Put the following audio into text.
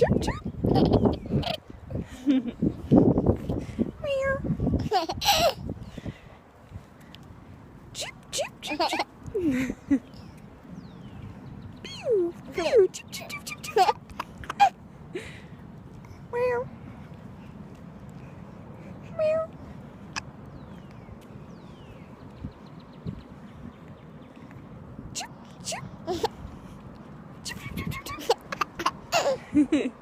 Chirp, chirp. Meow. Chip, chip, chip, chip. Pew, pew, chip, chip, chip, chip, chip. Meow. Meow. Chip, chip. Chip, chip, chip, chip, chip.